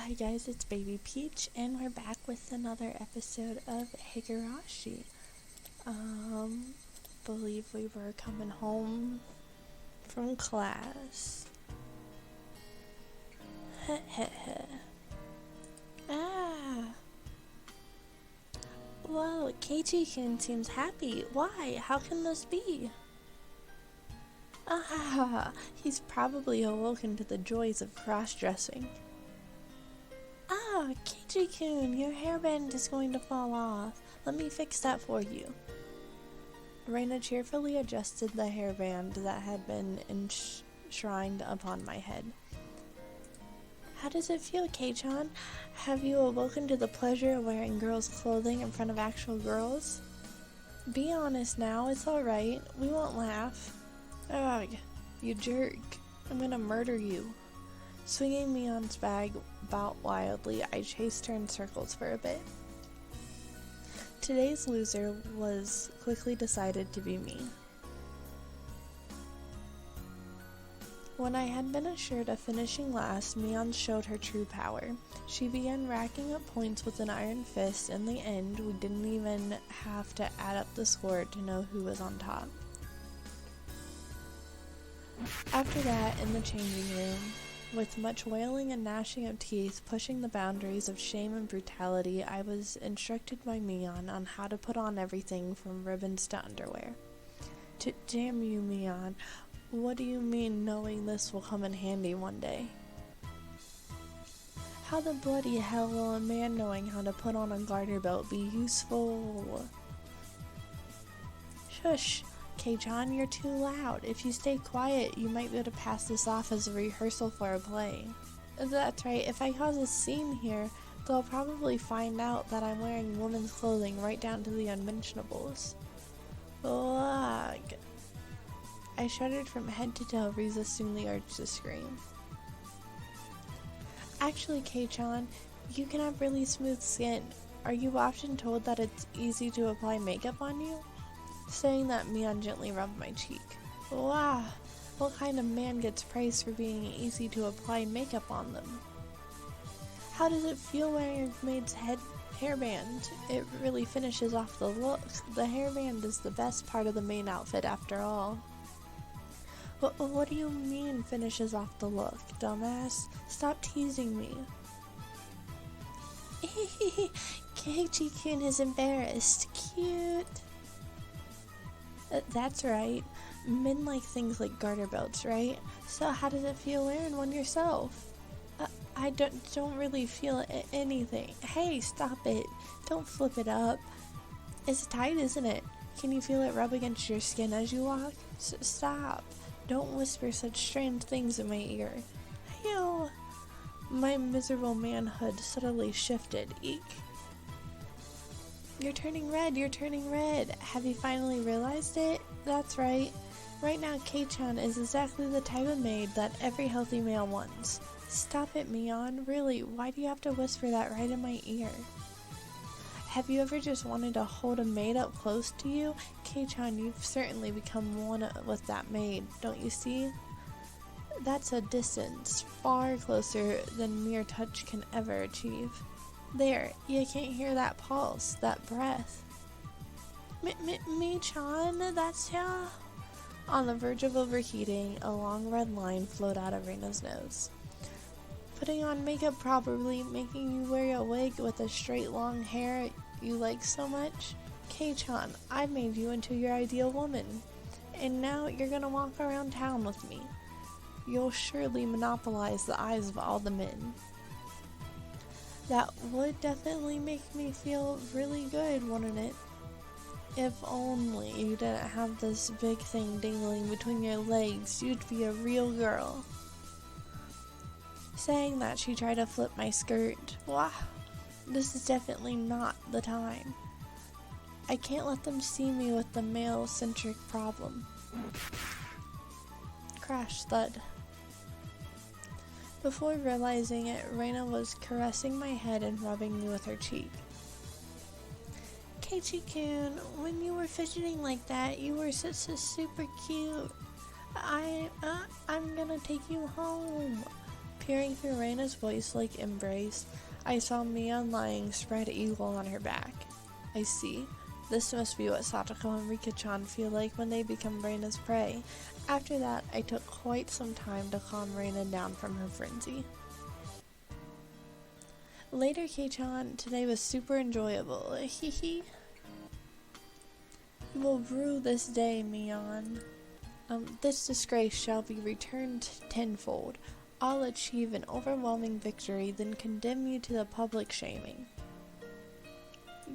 Hi guys, it's Baby Peach, and we're back with another episode of Higurashi. Believe we were coming home from class. Ah! Whoa, Keiichi-kun seems happy. Why? How can this be? Ah! He's probably awoken to the joys of cross-dressing. Ah, Keiichi-kun, your hairband is going to fall off. Let me fix that for you. Reina cheerfully adjusted the hairband that had been enshrined upon my head. How does it feel, Kei-chan? Have you awoken to the pleasure of wearing girls' clothing in front of actual girls? Be honest now, it's alright. We won't laugh. Ugh, you jerk. I'm gonna murder you. Swinging Mion's bag about wildly, I chased her in circles for a bit. Today's loser was quickly decided to be me. When I had been assured of finishing last, Mion showed her true power. She began racking up points with an iron fist. In the end, we didn't even have to add up the score to know who was on top. After that, in the changing room, with much wailing and gnashing of teeth pushing the boundaries of shame and brutality, I was instructed by Mion on how to put on everything from ribbons to underwear. Damn you, Mion. What do you mean knowing this will come in handy one day? How the bloody hell will a man knowing how to put on a garter belt be useful? Shush! Kei-chan, you're too loud. If you stay quiet, you might be able to pass this off as a rehearsal for a play. That's right, if I cause a scene here, they'll probably find out that I'm wearing women's clothing right down to the unmentionables. Ugh. I shuddered from head to toe, resisting the urge to scream. Actually, Kei-chan, you can have really smooth skin. Are you often told that it's easy to apply makeup on you? Saying that, Mion gently rubbed my cheek. Wow, what kind of man gets praised for being easy to apply makeup on them? How does it feel wearing a maid's hairband? It really finishes off the look. The hairband is the best part of the main outfit after all. What do you mean finishes off the look, dumbass? Stop teasing me. Keiichi-kun is embarrassed. Cute. That's right. Men like things like garter belts, right? So how does it feel wearing one yourself? I don't really feel anything. Hey, stop it. Don't flip it up. It's tight, isn't it? Can you feel it rub against your skin as you walk? Stop. Don't whisper such strange things in my ear. Ew. My miserable manhood suddenly shifted. Eek. You're turning red, Have you finally realized it? That's right. Right now, Kei-chan is exactly the type of maid that every healthy male wants. Stop it, Mion. Really, why do you have to whisper that right in my ear? Have you ever just wanted to hold a maid up close to you? Kei-chan, you've certainly become one with that maid, don't you see? That's a distance far closer than mere touch can ever achieve. There, you can't hear that pulse, that breath. Me-chan, that's ya? On the verge of overheating, a long red line flowed out of Reina's nose. Putting on makeup properly, making you wear a wig with a straight long hair you like so much? Kei-chan, I've made you into your ideal woman. And now you're gonna walk around town with me. You'll surely monopolize the eyes of all the men. That would definitely make me feel really good, wouldn't it? If only you didn't have this big thing dangling between your legs, you'd be a real girl. Saying that, she tried to flip my skirt. Wow, this is definitely not the time. I can't let them see me with the male-centric problem. Crash thud. Before realizing it, Reina was caressing my head and rubbing me with her cheek. Keiichi-kun, when you were fidgeting like that, you were so super cute. I'm gonna take you home. Peering through Reina's voice-like embrace, I saw Mion lying spread eagle on her back. I see. This must be what Satoko and Rika-chan feel like when they become Reina's prey. After that, I took quite some time to calm Reina down from her frenzy. Later, Kei-chan, today was super enjoyable. Hehe. You will rue this day, Mion. This disgrace shall be returned tenfold. I'll achieve an overwhelming victory, then condemn you to the public shaming.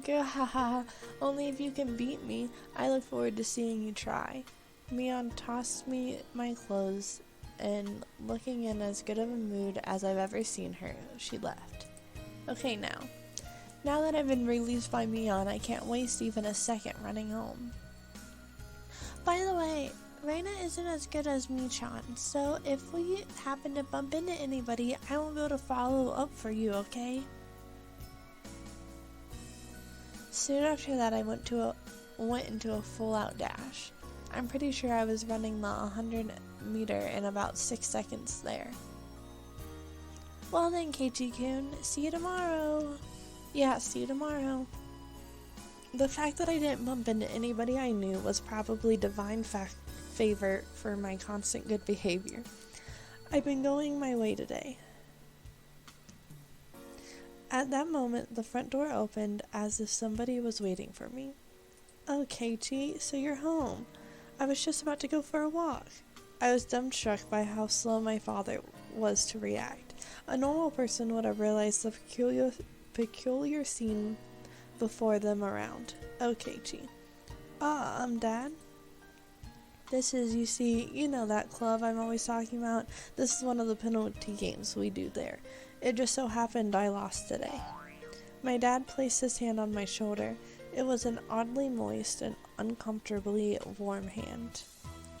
Gahaha, only if you can beat me. I look forward to seeing you try. Mion tossed me my clothes, and looking in as good of a mood as I've ever seen her, she left. Okay, now that I've been released by Mion, I can't waste even a second running home. By the way, Reina isn't as good as Mi-chan, so if we happen to bump into anybody, I won't be able to follow up for you, okay? Soon after that, I went into a full-out dash. I'm pretty sure I was running the 100-meter in about 6 seconds there. Well then, Keiichi-kun, see you tomorrow. Yeah, see you tomorrow. The fact that I didn't bump into anybody I knew was probably divine favor for my constant good behavior. I've been going my way today. At that moment, the front door opened as if somebody was waiting for me. Oh, Keiichi, so you're home. I was just about to go for a walk. I was dumbstruck by how slow my father was to react. A normal person would have realized the peculiar scene before them around. Oh, Keiichi. Dad? This is, you know that club I'm always talking about? This is one of the penalty games we do there. It just so happened I lost today. My dad placed his hand on my shoulder. It was an oddly moist and uncomfortably warm hand.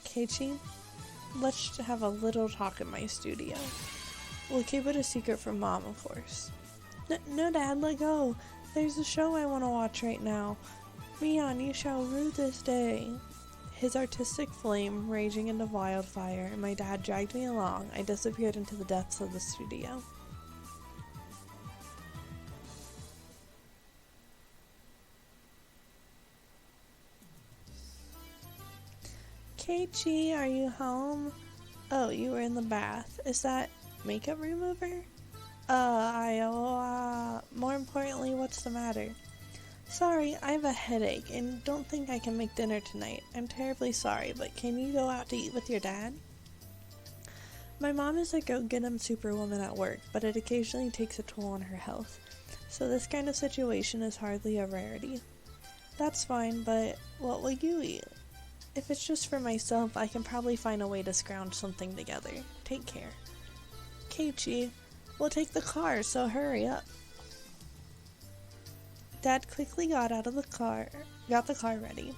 Keiichi, let's have a little talk in my studio. We'll keep it a secret from Mom, of course. No, Dad, let go. There's a show I want to watch right now. Mion, you shall rue this day. His artistic flame raging into wildfire, and my dad dragged me along. I disappeared into the depths of the studio. Keiichi, are you home? Oh, you were in the bath. Is that makeup remover? More importantly, what's the matter? Sorry, I have a headache and don't think I can make dinner tonight. I'm terribly sorry, but can you go out to eat with your dad? My mom is a go-get-em superwoman at work, but it occasionally takes a toll on her health, so this kind of situation is hardly a rarity. That's fine, but what will you eat? If it's just for myself, I can probably find a way to scrounge something together. Take care. Keiichi, we'll take the car, so hurry up. Dad quickly got the car ready.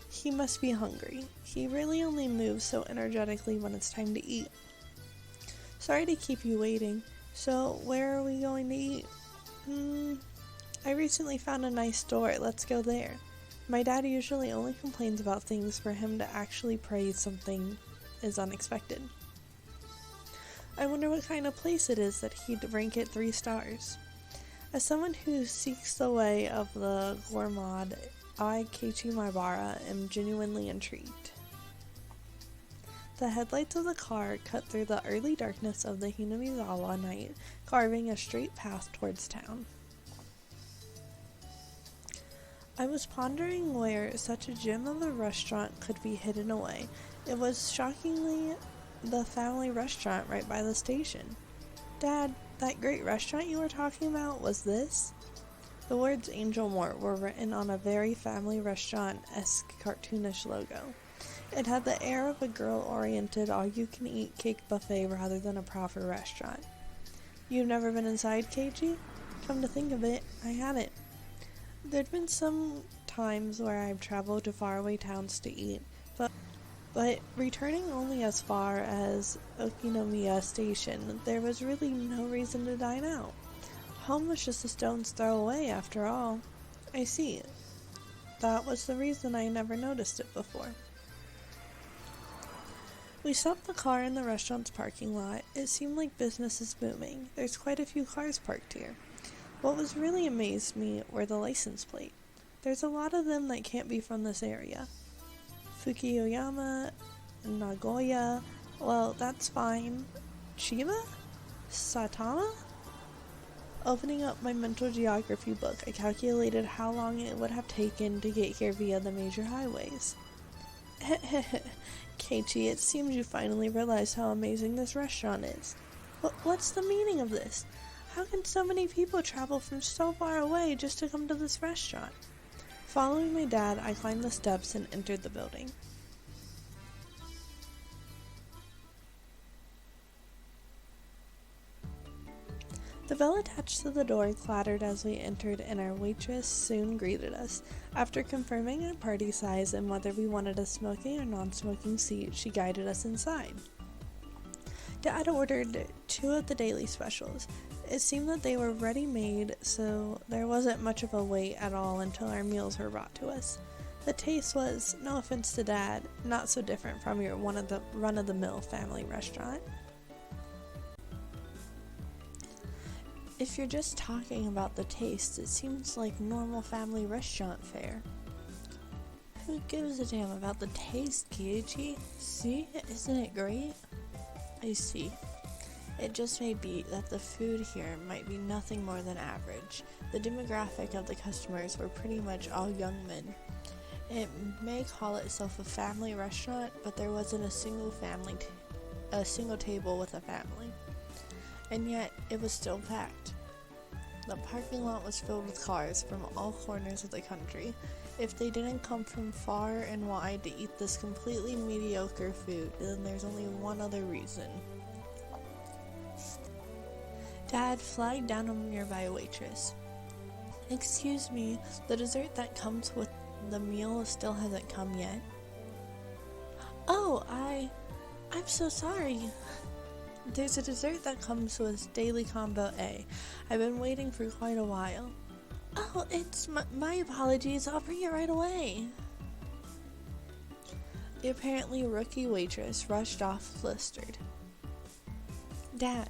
He must be hungry. He really only moves so energetically when it's time to eat. Sorry to keep you waiting. So, where are we going to eat? I recently found a nice store. Let's go there. My dad usually only complains about things for him to actually praise something is unexpected. I wonder what kind of place it is that he'd rank it 3 stars. As someone who seeks the way of the gourmand, I, Keiichi Maibara, am genuinely intrigued. The headlights of the car cut through the early darkness of the Hinamizawa night, carving a straight path towards town. I was pondering where such a gem of a restaurant could be hidden away. It was shockingly the family restaurant right by the station. Dad, that great restaurant you were talking about, was this? The words Angel Mort were written on a very family restaurant-esque cartoonish logo. It had the air of a girl-oriented all-you-can-eat cake buffet rather than a proper restaurant. You've never been inside, Keiichi? Come to think of it, I hadn't. There'd been some times where I've traveled to faraway towns to eat, but returning only as far as Okinomiya Station, there was really no reason to dine out. Home was just a stone's throw away, after all. I see. That was the reason I never noticed it before. We stopped the car in the restaurant's parking lot. It seemed like business is booming. There's quite a few cars parked here. What was really amazed me were the license plate. There's a lot of them that can't be from this area. Fukuoyama, Nagoya, well, that's fine. Chiba? Saitama? Opening up my mental geography book, I calculated how long it would have taken to get here via the major highways. Keiichi, it seems you finally realized how amazing this restaurant is. What's the meaning of this? How can so many people travel from so far away just to come to this restaurant? Following my dad, I climbed the steps and entered the building. The bell attached to the door clattered as we entered, and our waitress soon greeted us. After confirming our party size and whether we wanted a smoking or non-smoking seat, she guided us inside. Dad ordered 2 of the daily specials. It seemed that they were ready-made, so there wasn't much of a wait at all until our meals were brought to us. The taste was, no offense to Dad, not so different from your run-of-the-mill family restaurant. If you're just talking about the taste, it seems like normal family restaurant fare. Who gives a damn about the taste, Keiichi? See? Isn't it great? I see. It just may be that the food here might be nothing more than average. The demographic of the customers were pretty much all young men. It may call itself a family restaurant, but there wasn't a single table with a family. And yet, it was still packed. The parking lot was filled with cars from all corners of the country. If they didn't come from far and wide to eat this completely mediocre food, then there's only one other reason. Dad flagged down a nearby waitress. Excuse me, the dessert that comes with the meal still hasn't come yet. Oh, I'm so sorry. There's a dessert that comes with Daily Combo A. I've been waiting for quite a while. Oh, it's my apologies. I'll bring it right away. The apparently rookie waitress rushed off flustered. Dad,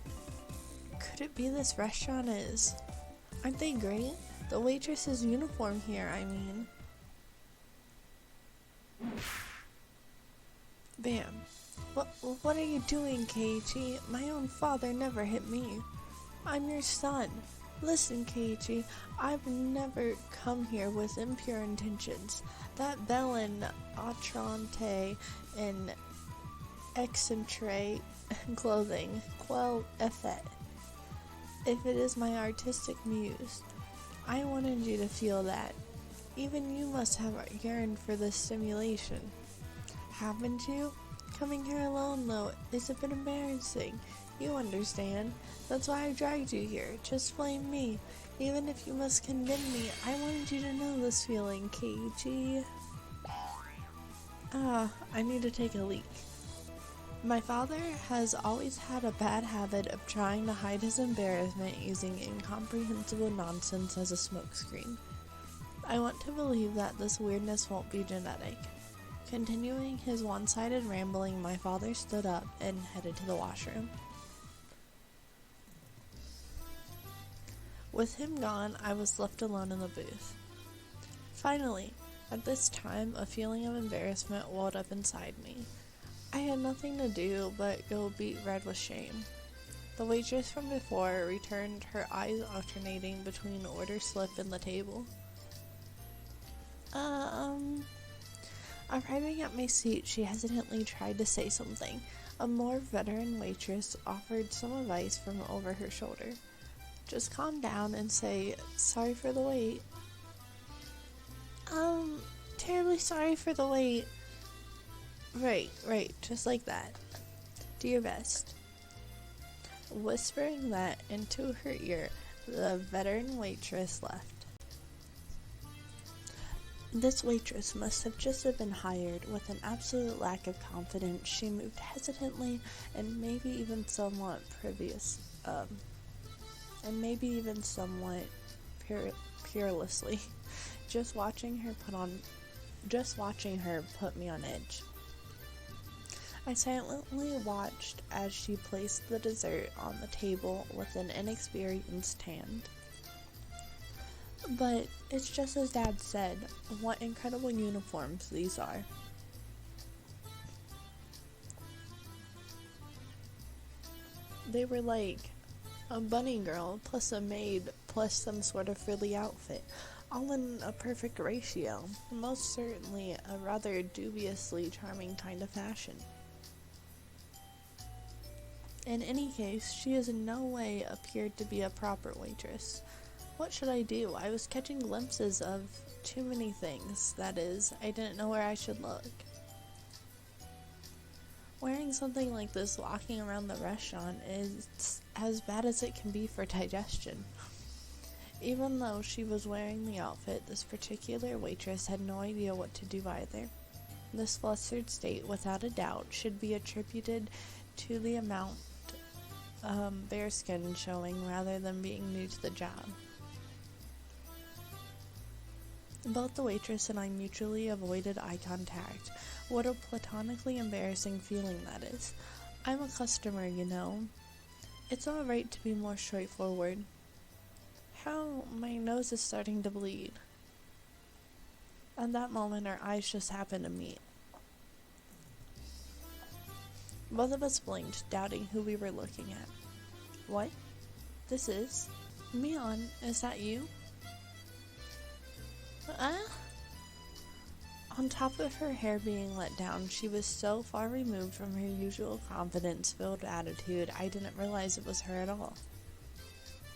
could it be this restaurant is... Aren't they great? The waitress's uniform here, I mean. Bam. What are you doing, Keiichi? My own father never hit me. I'm your son. Listen, Keiichi, I've never come here with impure intentions. That bellin, outrante, and eccentric clothing, quel effet. If it is my artistic muse, I wanted you to feel that. Even you must have yearned for this stimulation. Haven't you? Coming here alone, though, is a bit embarrassing. You understand. That's why I dragged you here. Just blame me. Even if you must condemn me, I wanted you to know this feeling, Keiichi. I need to take a leak. My father has always had a bad habit of trying to hide his embarrassment using incomprehensible nonsense as a smokescreen. I want to believe that this weirdness won't be genetic. Continuing his one-sided rambling, my father stood up and headed to the washroom. With him gone, I was left alone in the booth. Finally, at this time, a feeling of embarrassment welled up inside me. I had nothing to do but go beet red with shame. The waitress from before returned, her eyes alternating between the order slip and the table. Arriving at my seat, she hesitantly tried to say something. A more veteran waitress offered some advice from over her shoulder. Just calm down and say, sorry for the wait. Terribly sorry for the wait. Right, just like that. Do your best. Whispering that into her ear, the veteran waitress left. This waitress must have just been hired. With an absolute lack of confidence, she moved hesitantly and maybe even somewhat peerlessly. Just watching her put me on edge. I silently watched as she placed the dessert on the table with an inexperienced hand. But it's just as Dad said, what incredible uniforms these are. They were like a bunny girl plus a maid plus some sort of frilly outfit, all in a perfect ratio, most certainly a rather dubiously charming kind of fashion. In any case, she has in no way appeared to be a proper waitress. What should I do? I was catching glimpses of too many things, that is, I didn't know where I should look. Wearing something like this walking around the restaurant is as bad as it can be for digestion. Even though she was wearing the outfit, this particular waitress had no idea what to do either. This flustered state, without a doubt, should be attributed to the amount bare skin showing rather than being new to the job. Both the waitress and I mutually avoided eye contact. What a platonically embarrassing feeling that is. I'm a customer, you know. It's alright to be more straightforward. How my nose is starting to bleed. At that moment, our eyes just happened to meet. Both of us blinked, doubting who we were looking at. What? This is? Mion, is that you? On top of her hair being let down, she was so far removed from her usual confidence-filled attitude, I didn't realize it was her at all.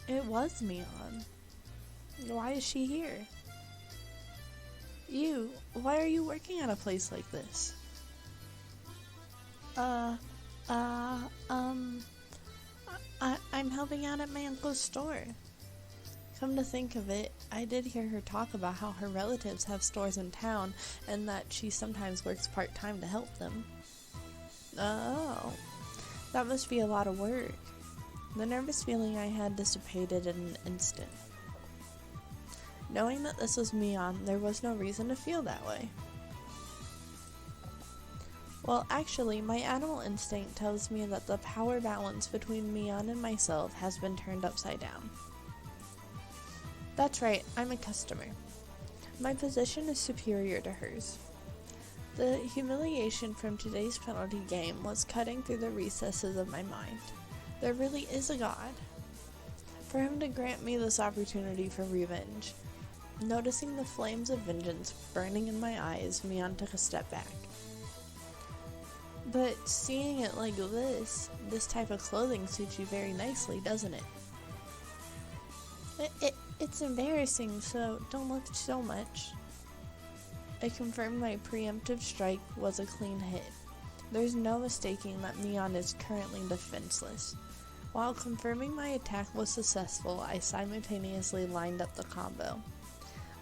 It was Mion. Why is she here? You, why are you working at a place like this? I'm helping out at my uncle's store. Come to think of it, I did hear her talk about how her relatives have stores in town and that she sometimes works part-time to help them. Oh, that must be a lot of work. The nervous feeling I had dissipated in an instant. Knowing that this was Mion, there was no reason to feel that way. Well, actually, my animal instinct tells me that the power balance between Mion and myself has been turned upside down. That's right, I'm a customer. My position is superior to hers. The humiliation from today's penalty game was cutting through the recesses of my mind. There really is a God. For him to grant me this opportunity for revenge. Noticing the flames of vengeance burning in my eyes, Mion took a step back. But seeing it like this type of clothing suits you very nicely, doesn't it? It's embarrassing, so don't look so much. It confirmed my preemptive strike was a clean hit. There's no mistaking that Mion is currently defenseless. While confirming my attack was successful, I simultaneously lined up the combo.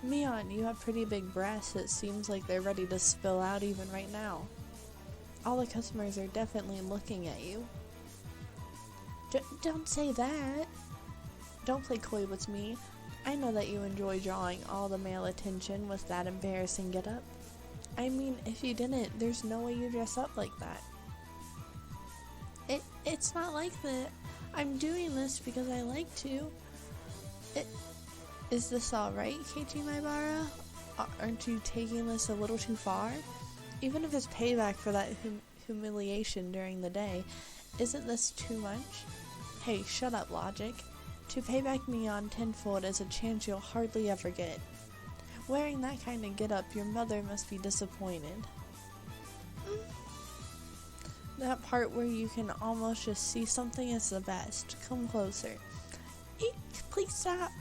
Mion, you have pretty big breasts. It seems like they're ready to spill out even right now. All the customers are definitely looking at you. Don't say that. Don't play coy with me. I know that you enjoy drawing all the male attention with that embarrassing getup. I mean, if you didn't, there's no way you dress up like that. It's not like that. I'm doing this because I like to. Is this alright, Keiichi Maibara? Aren't you taking this a little too far? Even if it's payback for that humiliation during the day, isn't this too much? Hey, shut up, logic. To pay back Mion tenfold is a chance you'll hardly ever get. Wearing that kind of get-up, your mother must be disappointed. That part where you can almost just see something is the best. Come closer. Please stop.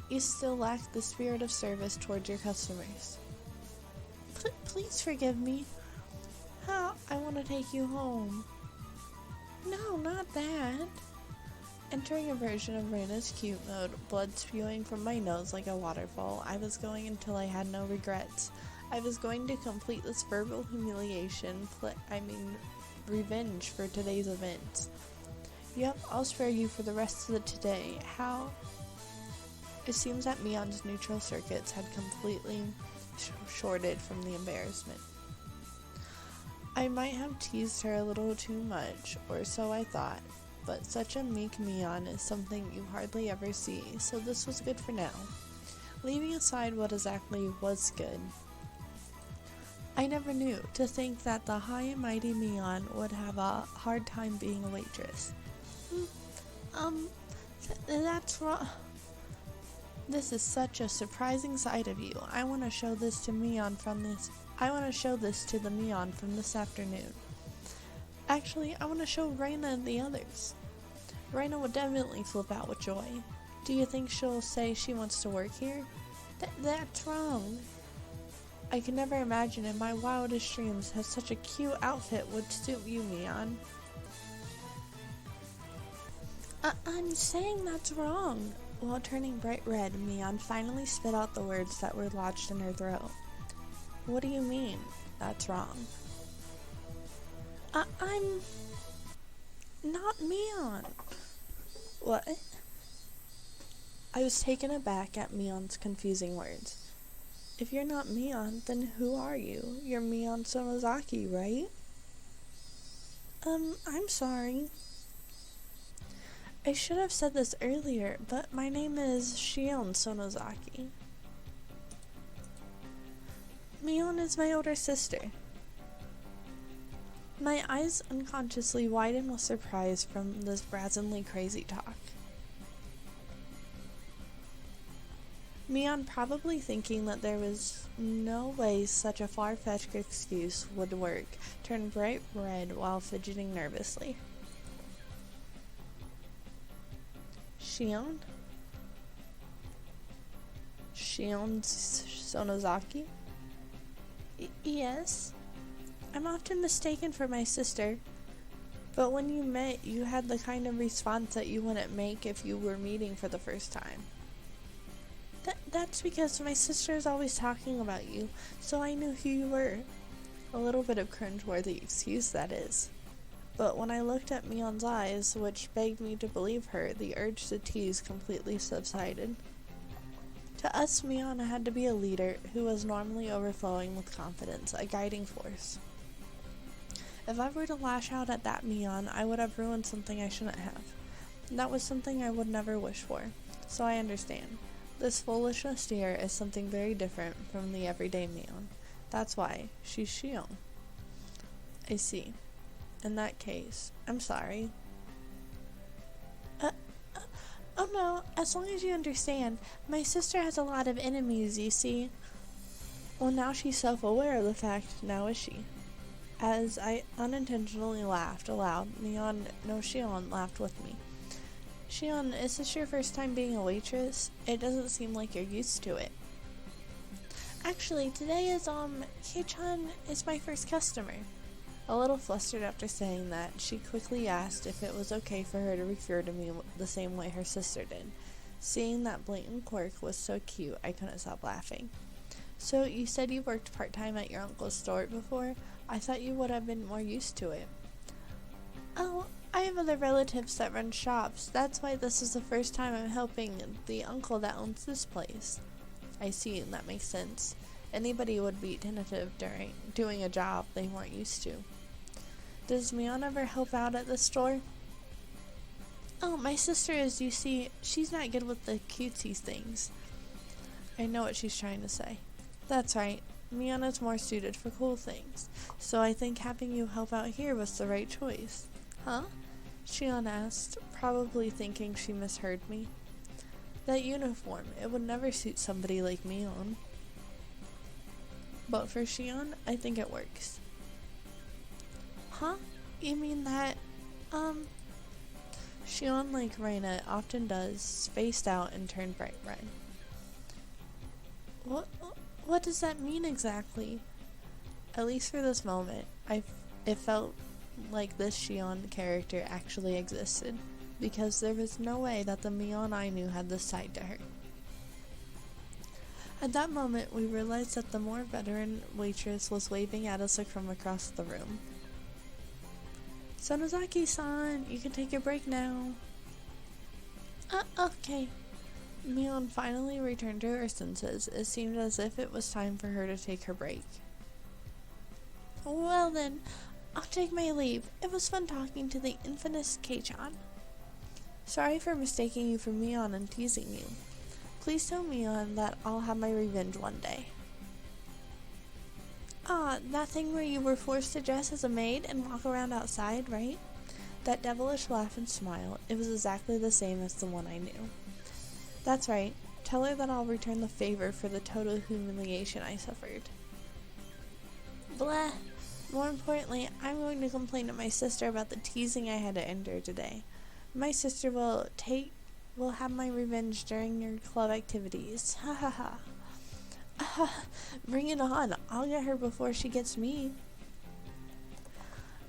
You still lack the spirit of service towards your customers. Please forgive me. I want to take you home. No, not that. Entering a version of Reina's cute mode, blood spewing from my nose like a waterfall, I was going until I had no regrets. I was going to complete this verbal humiliation, revenge for today's events. Yep, I'll spare you for the rest of the today. How? It seems that Mion's neutral circuits had completely shorted from the embarrassment. I might have teased her a little too much, or so I thought, but such a meek Mion is something you hardly ever see, so this was good for now. Leaving aside what exactly was good, I never knew to think that the high and mighty Mion would have a hard time being a waitress. That's wrong. This is such a surprising side of you. I want to show this to the Mion from this afternoon. Actually, I want to show Raina and the others. Raina would definitely flip out with joy. Do you think she'll say she wants to work here? That's wrong. I could never imagine in my wildest dreams that such a cute outfit would suit you, Mion. I'm saying that's wrong. While turning bright red, Mion finally spit out the words that were lodged in her throat. What do you mean, that's wrong? I'm not Mion. What? I was taken aback at Mion's confusing words. If you're not Mion, then who are you? You're Mion Sonozaki, right? I'm sorry. I should have said this earlier, but my name is Shion Sonozaki. Mion is my older sister. My eyes unconsciously widened with surprise from this brazenly crazy talk. Mion, probably thinking that there was no way such a far-fetched excuse would work, turned bright red while fidgeting nervously. Shion? Shion Sonozaki? Yes. I'm often mistaken for my sister, but when you met, you had the kind of response that you wouldn't make if you were meeting for the first time. That's because my sister is always talking about you, so I knew who you were. A little bit of cringeworthy excuse, that is. But when I looked at Mion's eyes, which begged me to believe her, the urge to tease completely subsided. To us, Mion had to be a leader who was normally overflowing with confidence, a guiding force. If I were to lash out at that Mion, I would have ruined something I shouldn't have. That was something I would never wish for, so I understand. This foolishness here is something very different from the everyday Mion. That's why she's Shion. I see. In that case, I'm sorry. Oh no, as long as you understand, my sister has a lot of enemies, you see. Well, now she's self-aware of the fact, now is she? As I unintentionally laughed aloud, Mion, no Shion, laughed with me. Shion, is this your first time being a waitress? It doesn't seem like you're used to it. Actually, today is, Kei-chan is my first customer. A little flustered after saying that, she quickly asked if it was okay for her to refer to me the same way her sister did. Seeing that blatant quirk was so cute, I couldn't stop laughing. So, you said you worked part-time at your uncle's store before? I thought you would have been more used to it. Oh, I have other relatives that run shops. That's why this is the first time I'm helping the uncle that owns this place. I see, that makes sense. Anybody would be tentative during doing a job they weren't used to. Does Mion ever help out at the store? Oh, my sister is, you see, she's not good with the cutesy things. I know what she's trying to say. That's right. Mion is more suited for cool things, so I think having you help out here was the right choice. Huh? Shion asked, probably thinking she misheard me. That uniform, it would never suit somebody like Mion. But for Shion, I think it works. Huh? You mean that, Shion, like Reina often does, spaced out and turned bright red. What does that mean exactly? At least for this moment, it felt like this Shion character actually existed, because there was no way that the Mion I knew had this side to her. At that moment, we realized that the more veteran waitress was waving at us from across the room. Sonozaki-san, you can take your break now. Okay. Mion finally returned to her senses. It seemed as if it was time for her to take her break. Well then, I'll take my leave. It was fun talking to the infamous Kachan. Sorry for mistaking you for Mion and teasing you. Please tell Mion that I'll have my revenge one day. Ah, that thing where you were forced to dress as a maid and walk around outside, right? That devilish laugh and smile, it was exactly the same as the one I knew. That's right. Tell her that I'll return the favor for the total humiliation I suffered. Blah. More importantly, I'm going to complain to my sister about the teasing I had to endure today. My sister will have my revenge during your club activities. Ha ha ha. Bring it on. I'll get her before she gets me.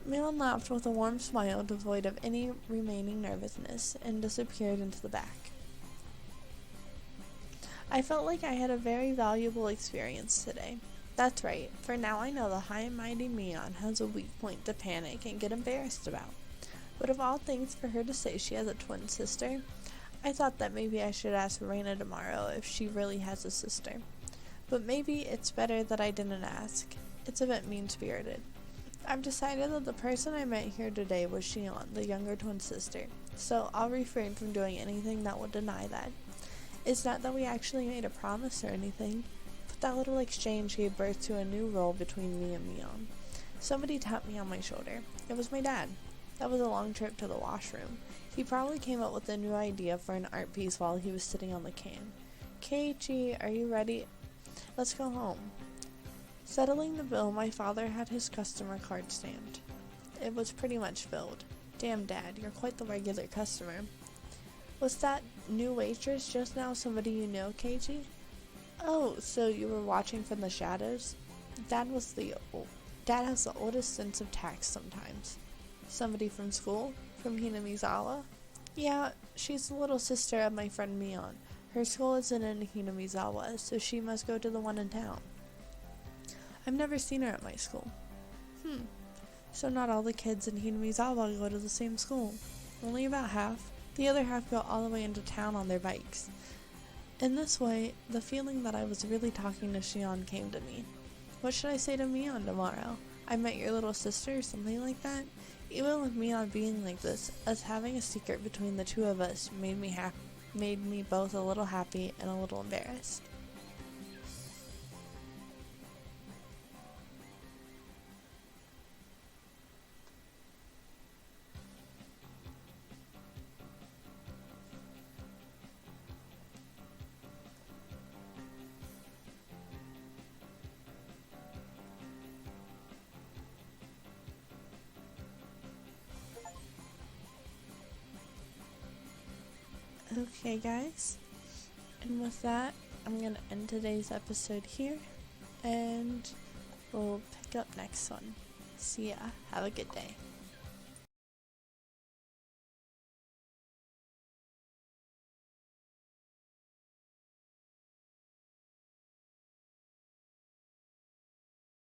Mion laughed with a warm smile devoid of any remaining nervousness and disappeared into the back. I felt like I had a very valuable experience today. That's right, for now I know the high and mighty Mion has a weak point to panic and get embarrassed about. But of all things for her to say she has a twin sister, I thought that maybe I should ask Reina tomorrow if she really has a sister. But maybe it's better that I didn't ask. It's a bit mean-spirited. I've decided that the person I met here today was Shion, the younger twin sister, so I'll refrain from doing anything that would deny that. It's not that we actually made a promise or anything, but that little exchange gave birth to a new role between me and Mion. Somebody tapped me on my shoulder. It was my dad. That was a long trip to the washroom. He probably came up with a new idea for an art piece while he was sitting on the can. Keiichi, are you ready? Let's go home. Settling the bill, my father had his customer card stamped. It was pretty much filled. Damn, Dad, you're quite the regular customer. Was that new waitress just now somebody you know, Keiichi? Oh, so you were watching from the shadows? Dad has the oldest sense of tact sometimes. Somebody from school? From Hinamizawa? Yeah, she's the little sister of my friend Mion. Her school isn't in Hinamizawa, so she must go to the one in town. I've never seen her at my school. So not all the kids in Hinamizawa go to the same school. Only about half. The other half go all the way into town on their bikes. In this way, the feeling that I was really talking to Shion came to me. What should I say to Mion tomorrow? I met your little sister or something like that? Even with Mion being like this, us having a secret between the two of us made me both a little happy and a little embarrassed. Okay, guys, and with that, I'm going to end today's episode here, and we'll pick up next one. See ya. Have a good day.